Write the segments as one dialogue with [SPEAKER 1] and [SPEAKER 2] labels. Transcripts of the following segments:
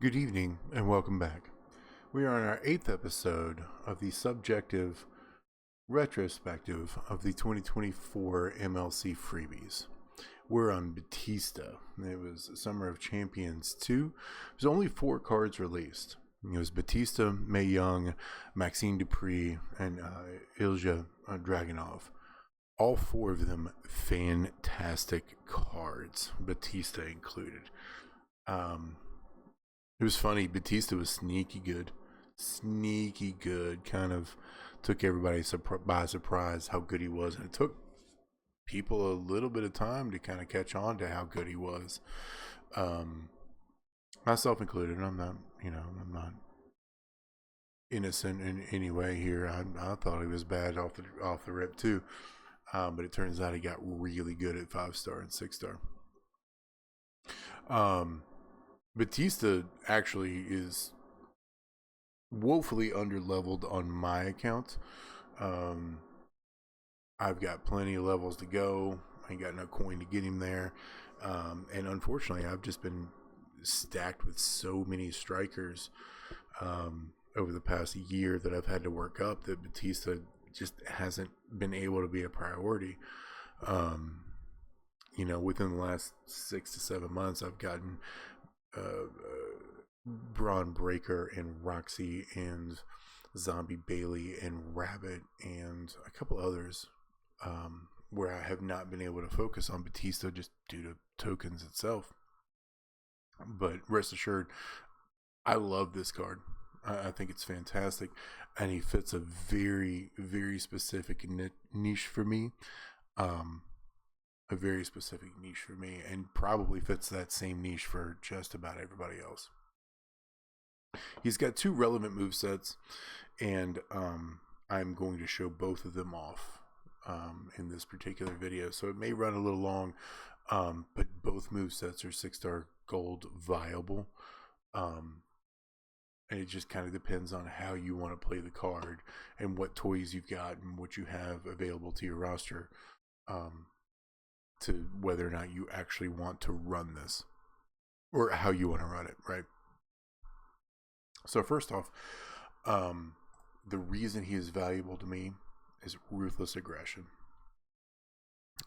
[SPEAKER 1] Good evening and welcome back. We are on our 8th episode of the subjective retrospective of the 2024 MLC Freebies. We're on Batista. It was Summer of Champions 2. There's only 4 cards released. It was Batista, Mae Young, Maxine Dupree, and Ilja Dragunov. All 4 of them fantastic cards, Batista included. It was funny. Batista was sneaky good. Kind of took everybody by surprise how good he was. And it took people a little bit of time to kind of catch on to how good he was. Myself included. I'm not innocent in any way here. I thought he was bad off the rip too. But it turns out he got really good at 5-star and 6-star. Batista actually is woefully underleveled on my account. I've got plenty of levels to go. I ain't got no coin to get him there. And unfortunately, I've just been stacked with so many strikers over the past year that I've had to work up that Batista just hasn't been able to be a priority. Within the last 6 to 7 months, I've gotten Braun Breaker and Roxy and Zombie Bailey and Rabbit and a couple others where I have not been able to focus on Batista just due to tokens itself. But rest assured, I love this card. I think it's fantastic, and he fits a very, very specific niche for me. A very specific niche for me, and probably fits that same niche for just about everybody else. He's got 2 relevant movesets, and I'm going to show both of them off in this particular video. So it may run a little long, but both movesets are 6-star gold viable. And it just kind of depends on how you want to play the card and what toys you've got and what you have available to your roster. To whether or not you actually want to run this or how you want to run it, right? So first off, the reason he is valuable to me is Ruthless Aggression.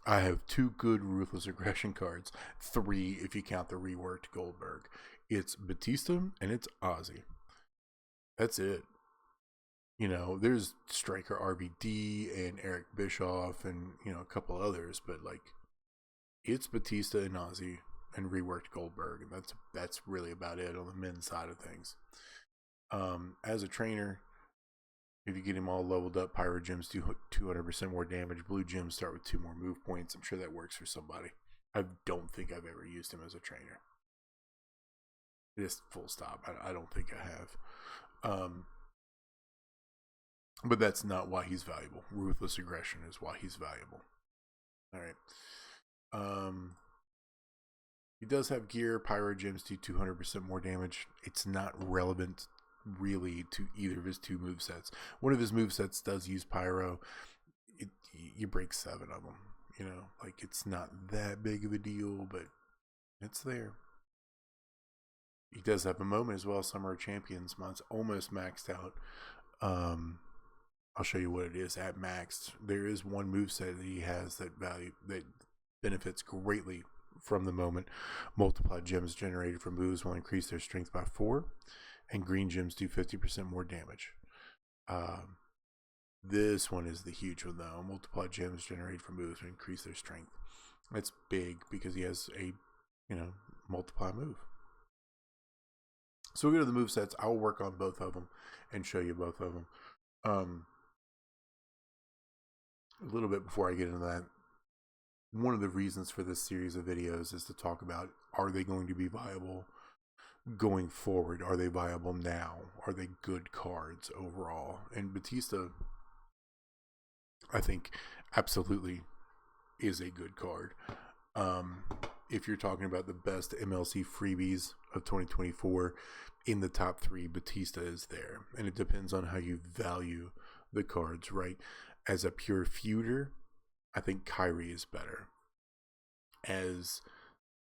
[SPEAKER 1] I have 2 good Ruthless Aggression cards, 3 if you count the reworked Goldberg. It's Batista and it's Ozzy. That's it. There's Striker RVD and Eric Bischoff and a couple others, but it's Batista and Ozzy and reworked Goldberg, and that's really about it on the men's side of things. As a trainer, if you get him all leveled up, Pyro Gems do 200% more damage. Blue Gems start with 2 more move points. I'm sure that works for somebody. I don't think I've ever used him as a trainer. Just full stop. I don't think I have. But that's not why he's valuable. Ruthless Aggression is why he's valuable. All right. He does have gear. Pyro Gems do 200% more damage. It's not relevant really to either of his 2 movesets. One of his movesets does use Pyro. You break 7 of them. It's not that big of a deal, but it's there. He does have a moment as well. Summer of Champions. Mine's almost maxed out. I'll show you what it is at maxed. There is one moveset that he has that benefits greatly from the moment. Multiplied gems generated from moves will increase their strength by 4, and green gems do 50% more damage. This one is the huge one though. Multiplied gems generated from moves will increase their strength. That's big because he has a multiply move. So we'll go to the movesets. I'll work on both of them and show you both of them. A little bit before I get into that, one of the reasons for this series of videos is to talk about, are they going to be viable going forward? Are they viable now? Are they good cards overall? And Batista, I think, absolutely is a good card. If you're talking about the best MLC freebies of 2024, in the top 3, Batista is there. And it depends on how you value the cards, right? As a pure feuder, I think Kyrie is better. As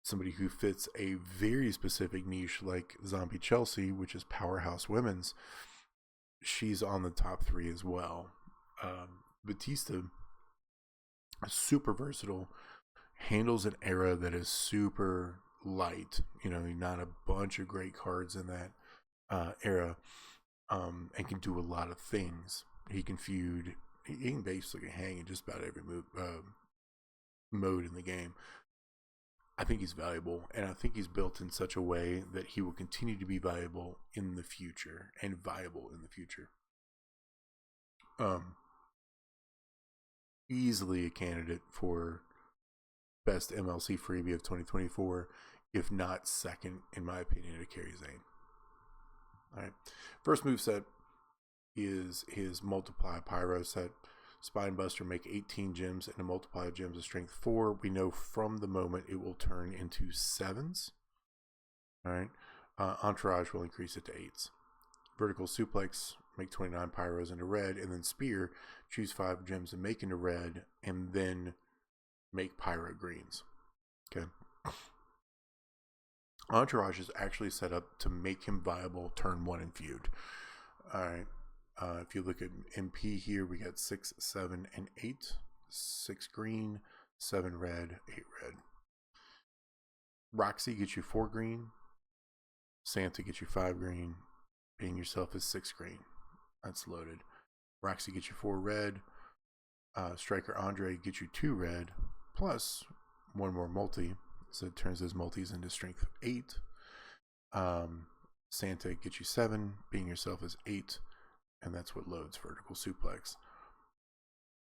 [SPEAKER 1] somebody who fits a very specific niche like Zombie Chelsea, which is Powerhouse Women's. She's on the top 3 as well. Batista, super versatile, handles an era that is super light. Not a bunch of great cards in that era, and can do a lot of things. He can feud. He can basically hang in just about every mode in the game. I think he's valuable, and I think he's built in such a way that he will continue to be valuable in the future and viable in the future. Easily a candidate for best MLC freebie of 2024, if not second, in my opinion, to Kerry Zane. All right, first move set is his Multiply Pyro set. Spinebuster, make 18 gems and a multiply of gems of strength 4. We know from the moment it will turn into 7s. All right. Entourage will increase it to 8s. Vertical Suplex, make 29 Pyros into red, and then Spear, choose 5 gems and make into red, and then make Pyro greens. Okay. Entourage is actually set up to make him viable turn 1 in feud. All right. If you look at MP here, we got 6, 7, and 8. 6 green, 7 red, 8 red. Roxy gets you 4 green. Santa gets you 5 green. Being yourself is 6 green. That's loaded. Roxy gets you 4 red. Striker Andre gets you 2 red. Plus 1 more multi. So it turns those multis into strength 8. Santa gets you 7. Being yourself is 8. And that's what loads Vertical Suplex.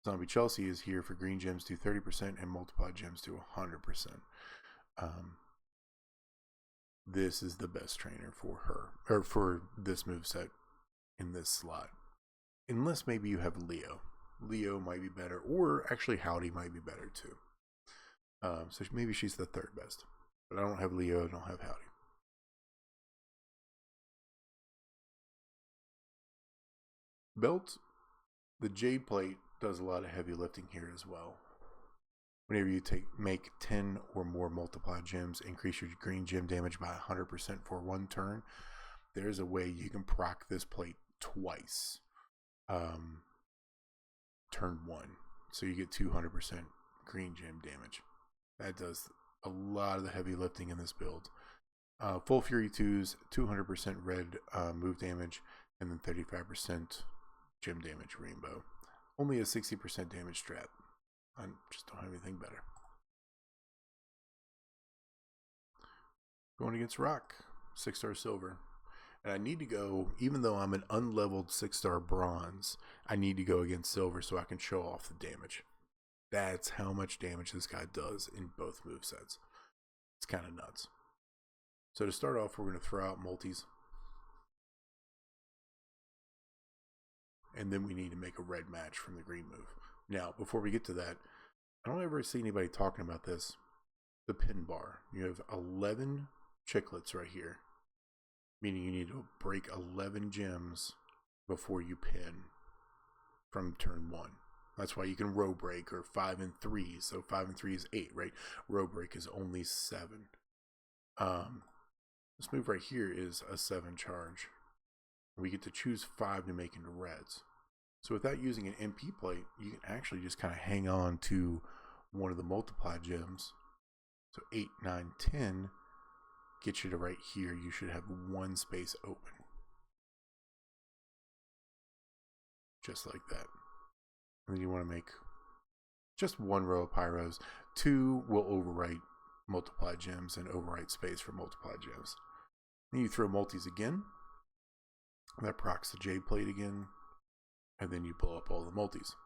[SPEAKER 1] Zombie Chelsea is here for green gems to 30% and multiply gems to 100%. This is the best trainer for her, or for this moveset in this slot. Unless maybe you have Leo. Leo might be better, or actually Howdy might be better too. So maybe she's the 3rd best. But I don't have Leo, I don't have Howdy. Belt, the Jade Plate does a lot of heavy lifting here as well. Whenever you make 10 or more multiply gems, increase your green gem damage by 100% for 1 turn. There's a way you can proc this plate twice. Turn 1. So you get 200% green gem damage. That does a lot of the heavy lifting in this build. Full Fury 2s, 200% red move damage, and then 35% gem damage rainbow. Only a 60% damage strat. I just don't have anything better. Going against Rock, 6-star silver. And I need to go, even though I'm an unleveled 6-star bronze, I need to go against silver so I can show off the damage. That's how much damage this guy does in both movesets. It's kind of nuts. So to start off, we're going to throw out multis. And then we need to make a red match from the green move. Now, before we get to that, I don't ever see anybody talking about this. The pin bar. You have 11 chiclets right here. Meaning you need to break 11 gems before you pin from turn 1. That's why you can row break, or 5 and 3. So 5 and 3 is 8, right? Row break is only 7. This move right here is a 7 charge. We get to choose 5 to make into reds. So without using an MP plate, you can actually just kind of hang on to one of the multiply gems. So 8, 9, 10 get you to right here. You should have 1 space open. Just like that. And then you want to make just 1 row of pyros. 2 will overwrite multiply gems and overwrite space for multiply gems. Then you throw multis again. That procs the Jade Plate again. And then you blow up all the multis.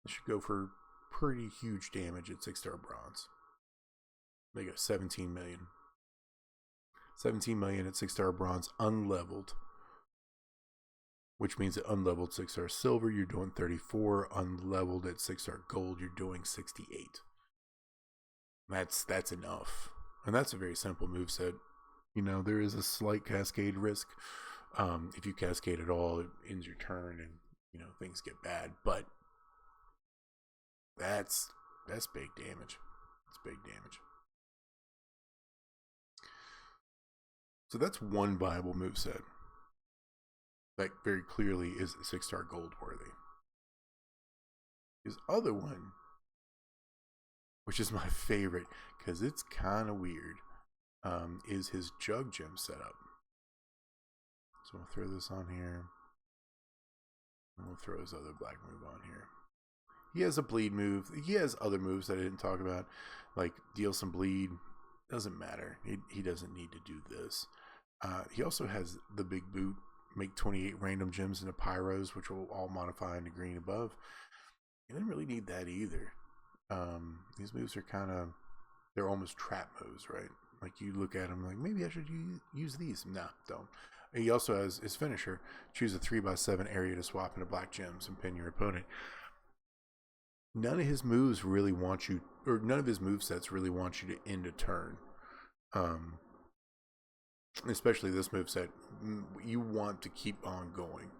[SPEAKER 1] This should go for pretty huge damage at 6-star bronze. They go 17 million. 17 million at 6-star bronze unleveled. Which means at unleveled 6-star silver, you're doing 34. Unleveled at 6-star gold, you're doing 68. That's enough. And that's a very simple moveset. You know, there is a slight cascade risk. If you cascade at all, it ends your turn and, you know, things get bad. But that's big damage. It's big damage. So that's one viable moveset that very clearly is 6-star gold worthy. His other one, which is my favorite because it's kind of weird, is his Jug Gem setup. So we'll throw this on here. And we'll throw his other black move on here. He has a bleed move. He has other moves that I didn't talk about, like deal some bleed. Doesn't matter. He doesn't need to do this. He also has the big boot, make 28 random gems into pyros, which will all modify into green above. You didn't really need that either. These moves are kind of, they're almost trap moves, right? Like you look at them like, maybe I should use these. Nah, don't. He also has his finisher. Choose a 3x7 area to swap into black gems and pin your opponent. None of his moves really want you, or none of his movesets really want you to end a turn. Especially this moveset, you want to keep on going.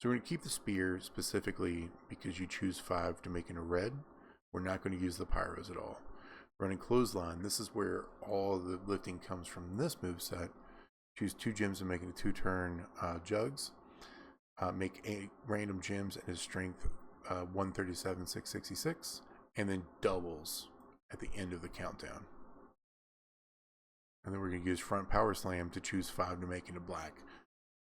[SPEAKER 1] So we're going to keep the spear specifically because you choose 5 to make in a red. We're not going to use the pyros at all. Running clothesline, this is where all the lifting comes from this moveset. Choose 2 gems and make it a 2-turn jugs. Make 8 random gems and his strength 137, 666, and then doubles at the end of the countdown. And then we're going to use front power slam to choose 5 to make into black.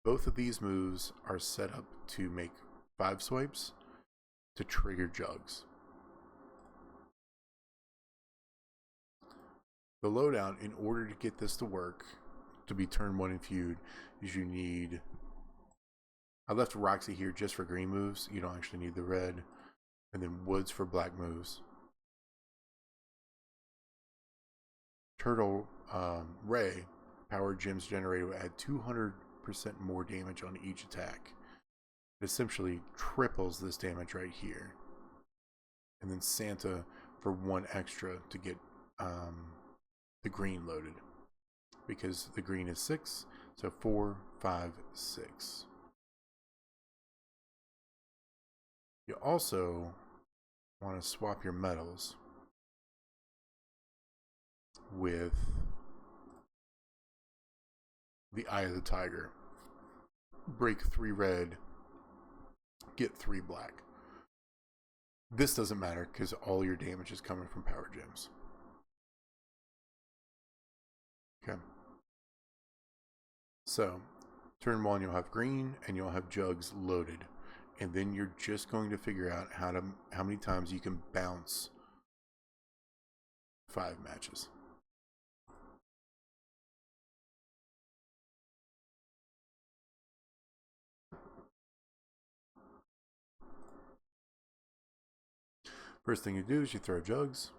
[SPEAKER 1] Both of these moves are set up to make 5 swipes to trigger jugs. The loadout, in order to get this to work, to be turn 1 in feud, is you need, I left Roxy here just for green moves. You don't actually need the red. And then Woods for black moves. Turtle Ray, power gems generated will add 200% more damage on each attack. It essentially triples this damage right here. And then Santa for 1 extra to get the green loaded. Because the green is 6, so 4, 5, 6. You also want to swap your metals with the Eye of the Tiger. Break 3 red, get 3 black. This doesn't matter because all your damage is coming from power gems. Okay. So, turn 1 you'll have green and you'll have jugs loaded. And then you're just going to figure out how many times you can bounce 5 matches. First thing you do is you throw jugs.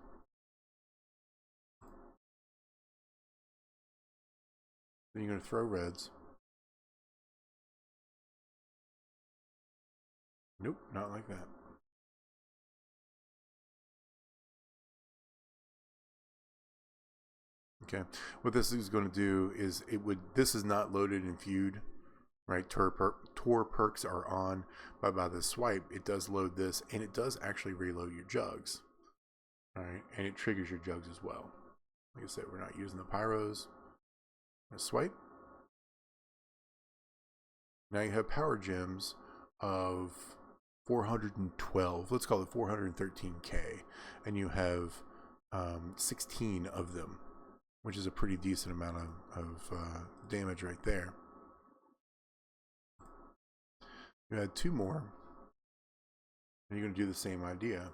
[SPEAKER 1] Then you're going to throw reds. Nope, not like that. Okay, what this is going to do is this is not loaded in feud, right? Tour perks are on, but by the swipe, it does load this, and it does actually reload your jugs. All right, and it triggers your jugs as well. Like I said, we're not using the pyros. Let's swipe. Now you have power gems of 412, let's call it 413k, and you have 16 of them, which is a pretty decent amount of damage right there. You add 2 more, and you're going to do the same idea,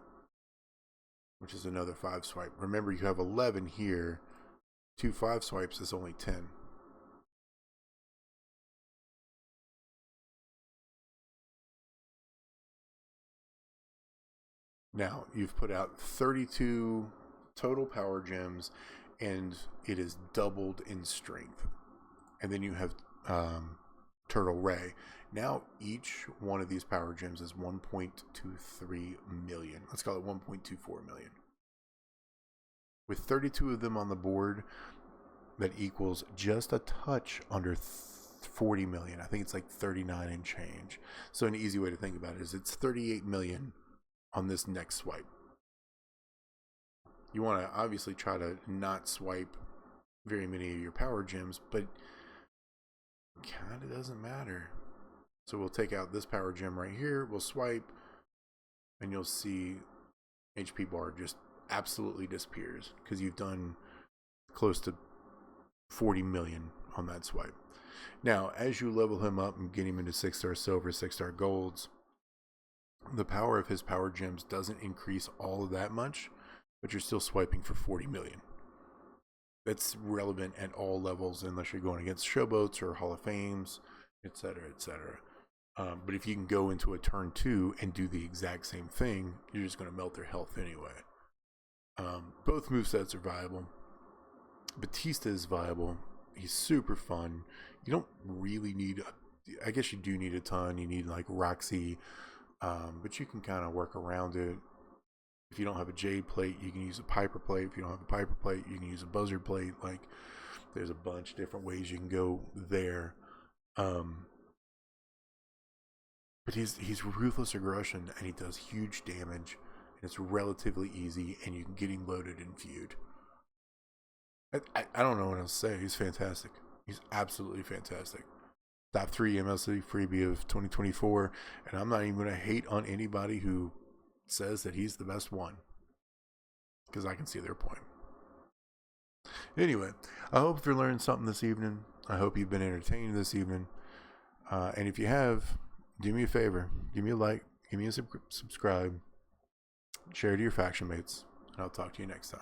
[SPEAKER 1] which is another 5 swipe. Remember, you have 11 here. 2 5 swipes is only 10. Now, you've put out 32 total power gems, and it is doubled in strength. And then you have Turtle Ray. Now, each one of these power gems is 1.23 million. Let's call it 1.24 million. With 32 of them on the board, that equals just a touch under 40 million. I think it's like 39 and change. So an easy way to think about it is it's 38 million on this next swipe. You want to obviously try to not swipe very many of your power gems, but kind of doesn't matter. So we'll take out this power gem right here. We'll swipe, and you'll see HP bar just absolutely disappears because you've done close to 40 million on that swipe. Now, as you level him up and get him into 6-star silver, 6-star golds, the power of his power gems doesn't increase all of that much, but you're still swiping for 40 million. That's relevant at all levels unless you're going against showboats or Hall of Fames, etc., etc. But if you can go into a turn 2 and do the exact same thing, you're just going to melt their health anyway. Both movesets are viable. Batista is viable. He's super fun. You don't really need, I guess you do need a ton. You need like Roxy, but you can kind of work around it. If you don't have a Jade plate, you can use a Piper plate. If you don't have a Piper plate, you can use a Buzzard plate. Like, there's a bunch of different ways you can go there. But he's ruthless aggression, and he does huge damage, and it's relatively easy, and you can get him loaded in feud. I don't know what else to say. He's fantastic. He's absolutely fantastic. Top 3 MLC freebie of 2024, and I'm not even going to hate on anybody who says that he's the best one, because I can see their point. Anyway, I hope you learned something this evening. I hope you've been entertained this evening. And if you have, do me a favor. Give me a like. Give me a subscribe. Share it to your faction mates. And I'll talk to you next time.